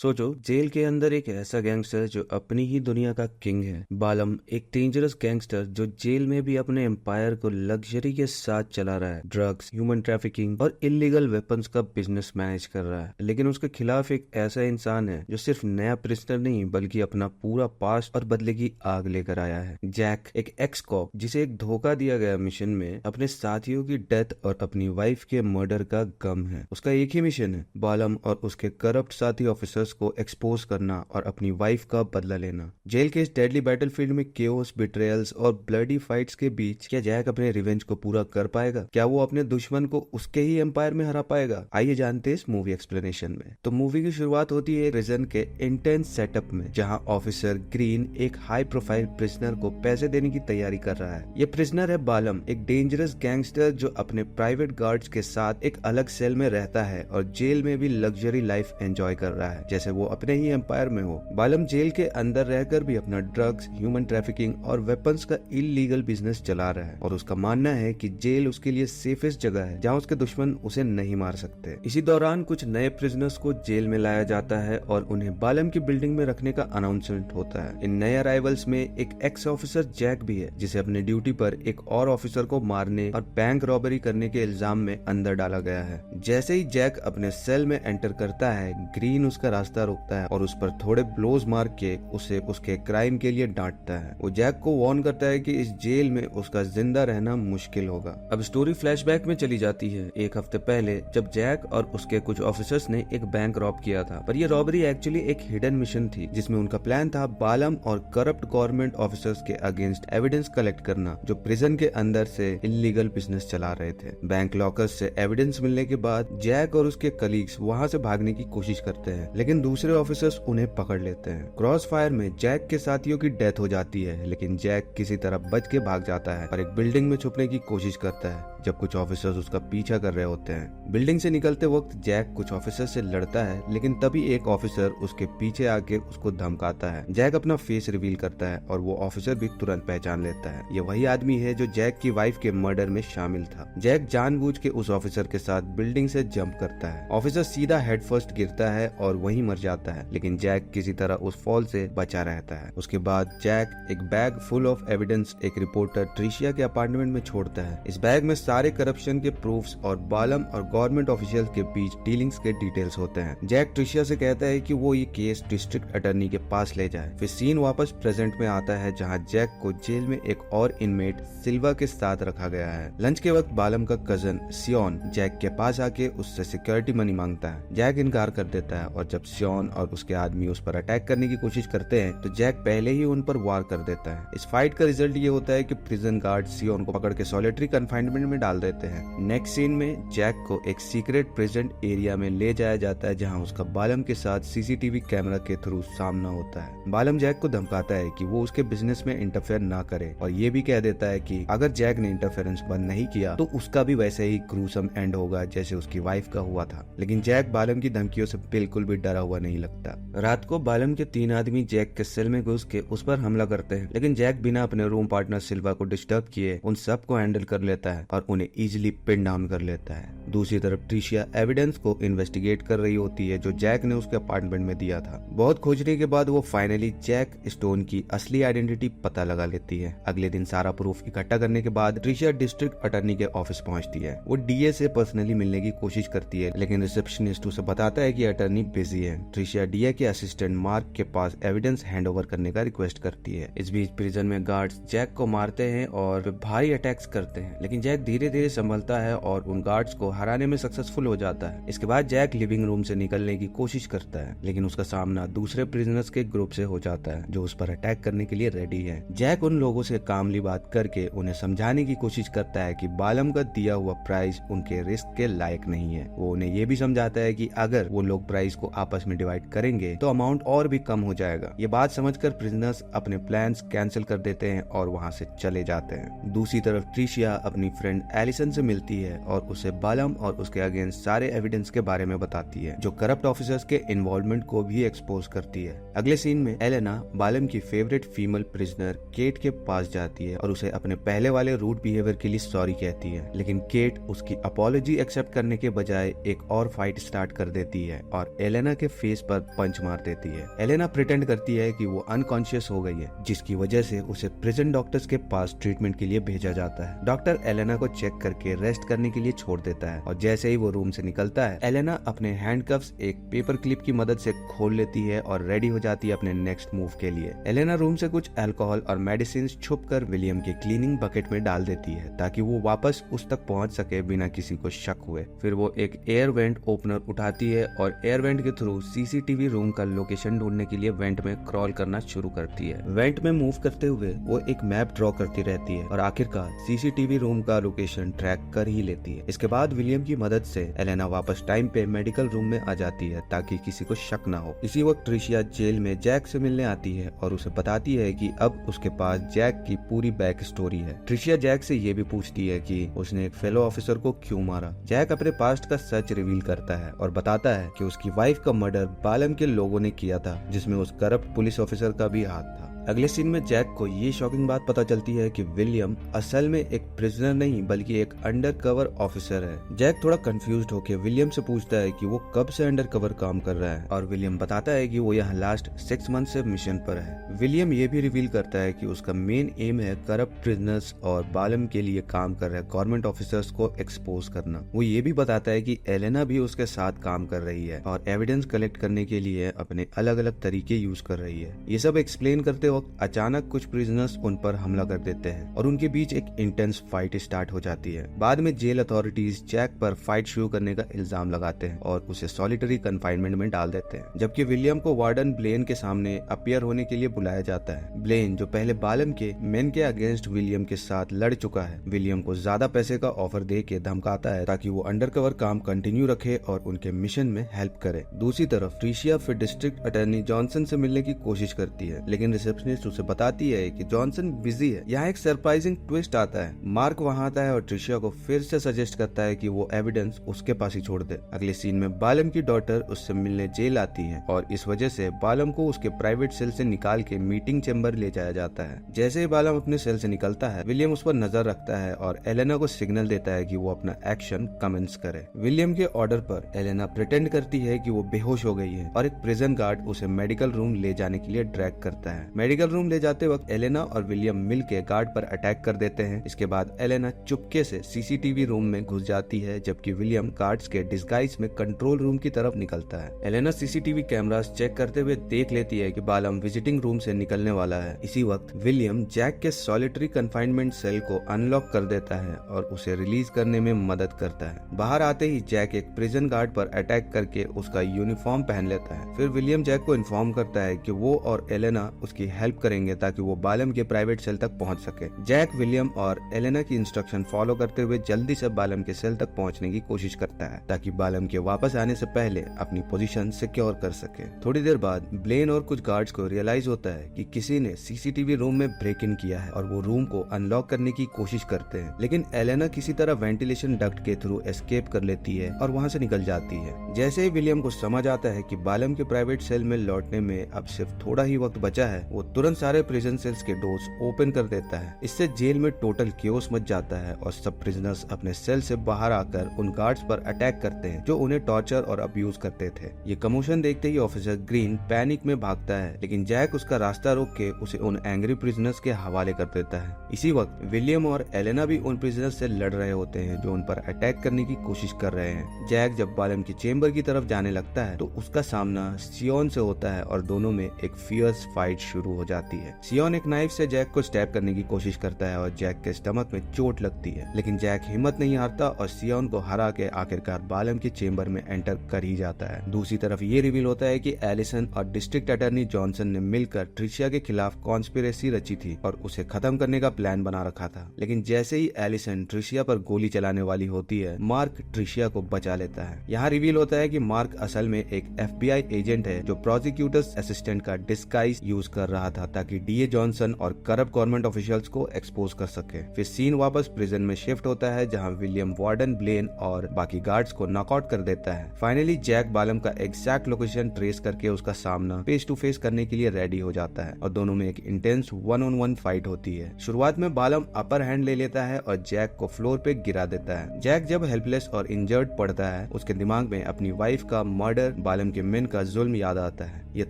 सोचो, जेल के अंदर एक ऐसा गैंगस्टर जो अपनी ही दुनिया का किंग है। बालम एक डेंजरस गैंगस्टर जो जेल में भी अपने एम्पायर को लग्जरी के साथ चला रहा है। ड्रग्स, ह्यूमन ट्रैफिकिंग और इलीगल वेपन्स का बिजनेस मैनेज कर रहा है। लेकिन उसके खिलाफ एक ऐसा इंसान है जो सिर्फ नया प्रिजनर नहीं बल्कि अपना पूरा पास्ट और बदले की आग लेकर आया है। जैक एक एक्स कॉप जिसे एक धोखा दिया गया मिशन में अपने साथियों की डेथ और अपनी वाइफ के मर्डर का गम है। उसका एक ही मिशन है, बालम और उसके करप्ट साथी ऑफिसर्स को एक्सपोज करना और अपनी वाइफ का बदला लेना। जेल के इस डेडली बैटलफील्ड में केओस, बिट्रेयल्स और ब्लडी फाइट्स के बीच क्या जैक अपने रिवेंज को पूरा कर पाएगा? क्या वो अपने दुश्मन को उसके ही एम्पायर में हरा पाएगा? आइए जानते हैं इस मूवी एक्सप्लेनेशन में। तो मूवी की शुरुआत होती है प्रिजन के इंटेंस सेटअप में, जहां ऑफिसर ग्रीन एक हाई प्रोफाइल प्रिजनर को पैसे देने की तैयारी कर रहा है। ये प्रिजनर है बालम, एक डेंजरस गैंगस्टर जो अपने प्राइवेट गार्ड्स के साथ एक अलग सेल में रहता है और जेल में भी लग्जरी लाइफ एंजॉय कर रहा है जैसे वो अपने ही एम्पायर में हो। बालम जेल के अंदर रहकर भी अपना ड्रग्स, ह्यूमन ट्रैफिकिंग और वेपन्स का इलीगल बिजनेस चला रहा है और उसका मानना है कि जेल उसके लिए सेफेस्ट जगह है जहां उसके दुश्मन उसे नहीं मार सकते। इसी दौरान कुछ नए प्रिजनर्स को जेल में लाया जाता है और उन्हें बालम की बिल्डिंग में रखने का अनाउंसमेंट होता है। इन नए अराइवल्स में एक एक्स ऑफिसर जैक भी है जिसे अपने ड्यूटी पर एक और ऑफिसर को मारने और बैंक रॉबरी करने के इल्जाम में अंदर डाला गया है। जैसे ही जैक अपने सेल में एंटर करता है, ग्रीन उसका रास्ता रोकता है और उस पर थोड़े ब्लोज मार के उसे उसके क्राइम के लिए डांटता है। वो जैक को वार्न करता है कि इस जेल में उसका जिंदा रहना मुश्किल होगा। अब स्टोरी फ्लैशबैक में चली जाती है एक हफ्ते पहले, जब जैक और उसके कुछ ऑफिसर्स ने एक बैंक रॉब किया था। पर ये रॉबरी एक्चुअली एक हिडन मिशन थी जिसमें उनका प्लान था बालम और करप्ट गवर्नमेंट ऑफिसर्स के अगेंस्ट एविडेंस कलेक्ट करना जो प्रिजन के अंदर से इलीगल बिजनेस चला रहे थे। बैंक लॉकर्स से एविडेंस मिलने के बाद जैक और उसके कलीग्स वहां से भागने की कोशिश करते हैं, लेकिन दूसरे ऑफिसर्स उन्हें पकड़ लेते हैं। क्रॉस फायर में जैक के साथियों की डेथ हो जाती है, लेकिन जैक किसी तरह बच के भाग जाता है और एक बिल्डिंग में छुपने की कोशिश करता है जब कुछ ऑफिसर्स उसका पीछा कर रहे होते हैं। बिल्डिंग से निकलते वक्त जैक कुछ ऑफिसर से लड़ता है, लेकिन तभी एक ऑफिसर उसके पीछे आके उसको धमकाता है। जैक अपना फेस रिवील करता है और वो ऑफिसर भी तुरंत पहचान लेता है। ये वही आदमी है जो जैक की वाइफ के मर्डर में शामिल था। जैक जानबूझ के उस ऑफिसर के साथ बिल्डिंग से जंप करता है। ऑफिसर सीधा हेड फर्स्ट गिरता है और वहीं मर जाता है, लेकिन जैक किसी तरह उस फॉल से बचा रहता है। उसके बाद जैक एक बैग फुल ऑफ एविडेंस एक रिपोर्टर ट्रिशिया के अपार्टमेंट में छोड़ता है। इस बैग में सारे करप्शन के प्रूफ्स और बालम और गवर्नमेंट ऑफिशियल के बीच डीलिंग्स के डिटेल्स होते हैं। जैक ट्रिशिया से कहता है कि वो ये केस डिस्ट्रिक्ट अटर्नी के पास ले जाए। फिर सीन वापस प्रेजेंट में आता है जहां जैक को जेल में एक और इनमेट सिल्वा के साथ रखा गया है। लंच के वक्त बालम का कजन सियोन जैक के पास आके उससे सिक्योरिटी मनी मांगता है। जैक इनकार कर देता है और जब सियोन और उसके आदमी उस पर अटैक करने की कोशिश करते हैं तो जैक पहले ही उन पर वार कर देता है। इस फाइट का रिजल्ट ये होता है कि प्रिजन गार्ड सियोन को पकड़ के सॉलिटरी कन्फाइनमेंट में डाल देते हैं। नेक्स्ट सीन में जैक को एक सीक्रेट प्रिजन एरिया में ले जाया जाता है जहां उसका बालम के साथ सीसीटीवी कैमरा के थ्रू सामना होता है। बालम जैक को धमकाता है कि वो उसके बिजनेस में इंटरफेयर ना करे और ये भी कह देता है कि अगर जैक ने इंटरफेरेंस बंद नहीं किया तो उसका भी वैसे ही ग्रूसम एंड होगा जैसे उसकी वाइफ का हुआ था। लेकिन जैक बालम की धमकियों से बिल्कुल भी डरा हुआ नहीं लगता। रात को बालम के 3 आदमी जैक के सेल में घुस के उस पर हमला करते हैं, लेकिन जैक बिना अपने रूम पार्टनर सिल्वा को डिस्टर्ब किए उन सबको हैंडल कर लेता है और उन्हें इजिली पिन डाउन कर लेता है। दूसरी तरफ ट्रिशिया एविडेंस को इन्वेस्टिगेट कर रही होती है जो जैक ने उसके अपार्टमेंट में दिया था। बहुत खोजने के बाद वो फाइनली जैक स्टोन की असली आइडेंटिटी पता लगा लेती है। अगले दिन सारा प्रूफ इकट्ठा करने के बाद ट्रिशिया डिस्ट्रिक्ट अटर्नी के ऑफिस पहुंचती है। वो डीए से पर्सनली मिलने की कोशिश करती है, लेकिन रिसेप्शनिस्ट उसे बताता है कि अटर्नी बिजी है। ट्रिशिया डीए के असिस्टेंट मार्क के पास एविडेंस हैंडओवर करने का रिक्वेस्ट करती है। इस बीच प्रिजन में गार्ड्स जैक को मारते हैं और भारी अटैक्स करते हैं, लेकिन जैक धीरे धीरे संभलता है और उन गार्ड्स को हराने में सक्सेसफुल हो जाता है। इसके बाद जैक लिविंग रूम से निकलने की कोशिश करता है, लेकिन उसका सामना दूसरे प्रिजनर्स के ग्रुप से हो जाता है जो उस पर अटैक करने के लिए रेडी है। जैक उन लोगों से कामली बात करके उन्हें समझाने की कोशिश करता है कि बालम का दिया हुआ प्राइस उनके रिस्क के लायक नहीं है। वो उन्हें ये भी समझाता है कि अगर वो लोग प्राइस को आपस में डिवाइड करेंगे तो अमाउंट और भी कम हो जाएगा। ये बात समझकर प्रिजनर्स अपने प्लान्स कैंसिल कर देते हैं और वहाँ से चले जाते हैं। दूसरी तरफ ट्रिशिया अपनी फ्रेंड एलिसन से मिलती है और उसे बालम और उसके अगेंस्ट सारे एविडेंस के बारे में बताती है, जो करप्ट ऑफिसर्स के इन्वॉल्वमेंट को भी एक्सपोज करती है। अगले सीन में एलेना बालम की फेवरेट फीमेल प्रिजनर केट के पास जाती है और उसे अपने पहले वाले रूड बिहेवियर के लिए सॉरी कहती है, लेकिन केट उसकी अपॉलॉजी एक्सेप्ट करने के बजाय एक और फाइट स्टार्ट कर देती है और एलेना के फेस पर पंच मार देती है। एलेना प्रिटेंड करती है कि वो अनकॉन्शियस हो गई है, जिसकी वजह से उसे प्रिजन डॉक्टर्स के पास ट्रीटमेंट के लिए भेजा जाता है। डॉक्टर एलेना को चेक करके रेस्ट करने के लिए छोड़ देता है और जैसे ही वो रूम से निकलता है, एलेना अपने हैंडकफ्स एक पेपर क्लिप की मदद से खोल लेती है और रेडी हो जाती है अपने नेक्स्ट मूव के लिए। एलेना रूम से कुछ अल्कोहल और मेडिसिन छुप कर विलियम के क्लीनिंग बकेट में डाल देती है ताकि वो वापस उस तक पहुंच सके बिना किसी को शक हुए। फिर वो एक एयर वेंट ओपनर उठाती है और एयर वेंट के थ्रू सीसीटीवी रूम का लोकेशन ढूंढने के लिए वेंट में क्रॉल करना शुरू करती है। वेंट में मूव करते हुए वो एक मैप ड्रॉ करती रहती है और आखिरकार सीसीटीवी रूम का लोकेशन ट्रैक कर ही लेती है। इसके बाद विलियम की मदद से एलेना वापस टाइम पे मेडिकल रूम में आ जाती है ताकि किसी को शक न हो। इसी वक्त ट्रिशिया जेल में जैक से मिलने आती है और उसे बताती है कि अब उसके पास जैक की पूरी बैक स्टोरी है। ट्रिशिया जैक से ये भी पूछती है कि उसने एक फेलो ऑफिसर को क्यों मारा। जैक अपने पास्ट का सच रिवील करता है और बताता है कि उसकी वाइफ का मर्डर बालम के लोगों ने किया था, जिसमें उस करप्ट पुलिस ऑफिसर का भी हाथ था। अगले सीन में जैक को ये शॉकिंग बात पता चलती है कि विलियम असल में एक प्रिजनर नहीं बल्कि एक अंडर कवर ऑफिसर है। जैक थोड़ा कंफ्यूज्ड होकर विलियम से पूछता है कि वो कब से अंडर कवर काम कर रहा है और विलियम बताता है कि वो यहाँ लास्ट 6 मंथ से मिशन पर है। विलियम ये भी रिवील करता है कि उसका मेन एम है करप्ट प्रिजनर्स और बालम के लिए काम कर रहे गवर्नमेंट ऑफिसर्स को एक्सपोज करना। वो ये भी बताता है कि एलेना भी उसके साथ काम कर रही है और एविडेंस कलेक्ट करने के लिए अपने अलग अलग तरीके यूज कर रही है। ये सब एक्सप्लेन करते वक्त अचानक कुछ प्रिजनर्स उन पर हमला कर देते हैं और उनके बीच एक इंटेंस फाइट स्टार्ट हो जाती है। बाद में जेल अथॉरिटीज जैक पर फाइट शुरू करने का इल्जाम लगाते हैं और उसे सॉलिटरी कन्फाइनमेंट में डाल देते हैं, जबकि विलियम को वार्डन ब्लेन के सामने अपीयर होने के लिए बुलाया जाता है। ब्लेन, जो पहले बालम के मेन के अगेंस्ट विलियम के साथ लड़ चुका है, विलियम को ज्यादा पैसे का ऑफर दे के धमकाता है ताकि वो अंडरकवर काम कंटिन्यू रखे और उनके मिशन में हेल्प करे। दूसरी तरफ ट्रिशिया फिर डिस्ट्रिक्ट अटॉर्नी जॉनसन से मिलने की कोशिश करती है, लेकिन रिसेप्शनिस्ट उसे बताती है कि जॉनसन बिजी है। यहाँ एक सरप्राइजिंग ट्विस्ट आता है। मार्क वहाँ आता है और ट्रिशिया को फिर से सजेस्ट करता है कि वो एविडेंस उसके पास ही छोड़ दे। अगले सीन में बालम की डॉटर उससे मिलने जेल आती है और इस वजह से बालम को उसके प्राइवेट सेल से निकाल के मीटिंग चेम्बर ले जाया जाता है। जैसे ही बालम अपने सेल से निकलता है, विलियम उस पर नजर रखता है और एलेना को सिग्नल देता है कि वो अपना एक्शन कमेंस करे। विलियम के ऑर्डर पर एलेना प्रिटेंड करती है कि वो बेहोश हो गई है और एक प्रिजन गार्ड उसे मेडिकल रूम ले जाने के लिए ड्रैग करता है। मेडिकल रूम ले जाते वक्त एलेना और विलियम मिलके गार्ड पर अटैक कर देते हैं। इसके बाद एलेना चुपके से सीसीटीवी रूम में घुस जाती है, जबकि विलियम गार्ड्स के डिस्गाइज में कंट्रोल रूम की तरफ निकलता है। एलेना सीसीटीवी कैमरास चेक करते हुए देख लेती है कि बालम विजिटिंग रूम से निकलने वाला है। इसी वक्त विलियम जैक के सॉलिटरी कन्फाइनमेंट सेल को अनलॉक कर देता है और उसे रिलीज करने में मदद करता है। बाहर आते ही जैक एक प्रिजन गार्ड पर अटैक करके उसका यूनिफॉर्म पहन लेता है। फिर विलियम जैक को इन्फॉर्म करता है कि वो और एलेना उसकी हेल्प करेंगे ताकि वो बालम के प्राइवेट सेल तक पहुंच सके। जैक विलियम और एलेना की इंस्ट्रक्शन फॉलो करते हुए जल्दी से बालम के सेल तक पहुंचने की कोशिश करता है ताकि बालम के वापस आने से पहले अपनी पोजीशन सिक्योर कर सके। थोड़ी देर बाद ब्लेन और कुछ गार्ड्स को रियलाइज होता है कि किसी ने सीसीटीवी रूम में ब्रेक इन किया है और वो रूम को अनलॉक करने की कोशिश करते हैं, लेकिन एलेना किसी तरह वेंटिलेशन डक्ट के थ्रू एस्केप कर लेती है और वहाँ से निकल जाती है। जैसे ही विलियम को समझ आता है कि बालम के प्राइवेट सेल में लौटने में अब सिर्फ थोड़ा ही वक्त बचा है, वो तुरंत सारे प्रिजन सेल्स के डोर्स ओपन कर देता है। इससे जेल में टोटल केओस मच जाता है और सब प्रिजनर्स अपने सेल से बाहर आकर उन गार्ड्स पर अटैक करते हैं जो उन्हें टॉर्चर और अब्यूज करते थे। ये कमोशन देखते ही ऑफिसर ग्रीन पैनिक में भागता है, लेकिन जैक उसका रास्ता रोक के उसे उन एंग्री प्रिजनर्स के हवाले कर देता है। इसी वक्त विलियम और एलेना भी उन प्रिजनर्स से लड़ रहे होते हैं जो उन पर अटैक करने की कोशिश कर रहे हैं। जैक जब बालम की चेम्बर की तरफ जाने लगता है तो उसका सामना सियोन से होता है और दोनों में एक फियर्स फाइट शुरू हो जाती है। सियोन एक नाइफ से जैक को स्टैब करने की कोशिश करता है और जैक के स्टमक में चोट लगती है, लेकिन जैक हिम्मत नहीं हारता और सियोन को हरा के आखिरकार बालम की चेम्बर में एंटर कर ही जाता है। दूसरी तरफ ये रिवील होता है कि एलिसन और डिस्ट्रिक्ट अटॉर्नी जॉनसन ने मिलकर ट्रिशिया के खिलाफ कॉन्स्पिरेसी रची थी और उसे खत्म करने का प्लान बना रखा था, लेकिन जैसे ही एलिसन ट्रिशिया पर गोली चलाने वाली होती है, मार्क ट्रिशिया को बचा लेता है। यहाँ रिवील होता है कि मार्क असल में एक FBI एजेंट है जो प्रोसिक्यूटर्स असिस्टेंट का डिस्गाइज यूज कर रहा था ताकि डीए जॉनसन और करप्ट गवर्नमेंट ऑफिशियल्स को एक्सपोज कर सके। फिर सीन वापस प्रिजन में शिफ्ट होता है जहां विलियम वार्डन, ब्लेन और बाकी गार्ड्स को नॉकआउट कर देता है। फाइनली जैक बालम का एग्जैक्ट लोकेशन ट्रेस करके उसका सामना फेस टू फेस करने के लिए रेडी हो जाता है और दोनों में एक इंटेंस 1-on-1 फाइट होती है। शुरुआत में बालम अपर हैंड ले लेता है और जैक को फ्लोर पे गिरा देता है। जैक जब हेल्पलेस और इंजर्ड पड़ता है उसके दिमाग में अपनी वाइफ का मर्डर, बालम के मेन का जुल्म याद आता है। ये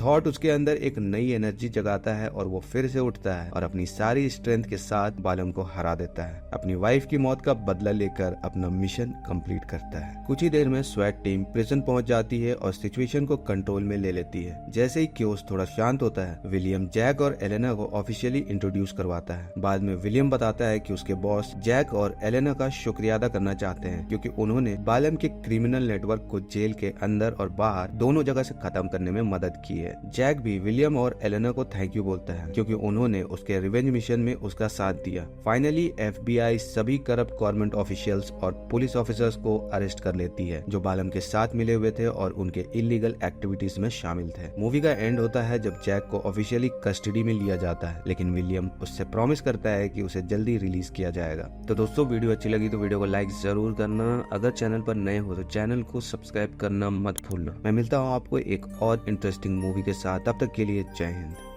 थॉट उसके अंदर एक नई एनर्जी जगाता है और वो फिर से उठता है और अपनी सारी स्ट्रेंथ के साथ बालम को हरा देता है। अपनी वाइफ की मौत का बदला लेकर अपना मिशन कंप्लीट करता है। कुछ ही देर में स्वैट टीम प्रिजन पहुंच जाती है और सिचुएशन को कंट्रोल में ले लेती है। जैसे ही क्योस थोड़ा शांत होता है, विलियम जैक और एलेना को ऑफिशियली इंट्रोड्यूस करवाता है। बाद में विलियम बताता है कि उसके बॉस जैक और एलेना का शुक्रिया अदा करना चाहते हैं क्योंकि उन्होंने बालम के क्रिमिनल नेटवर्क को जेल के अंदर और बाहर दोनों जगह से खत्म करने में मदद की है। जैक भी विलियम और एलेना को थैंक यू बोलता है क्योंकि उन्होंने उसके रिवेंज मिशन में उसका साथ दिया। फाइनली एफबीआई सभी करप्ट गवर्नमेंट ऑफिशियल्स और पुलिस ऑफिसर्स को अरेस्ट कर लेती है जो बालम के साथ मिले हुए थे और उनके इलीगल एक्टिविटीज में शामिल थे। मूवी का एंड होता है जब जैक को ऑफिशियली कस्टडी में लिया जाता है, लेकिन विलियम उससे प्रॉमिस करता है कि उसे जल्दी रिलीज किया जाएगा। तो दोस्तों, वीडियो अच्छी लगी तो वीडियो को लाइक जरूर करना। अगर चैनल पर नए हो तो चैनल को सब्सक्राइब करना मत भूलना। मैं मिलता हूँ आपको एक और इंटरेस्टिंग मूवी के साथ। तब तक के लिए जय हिंद।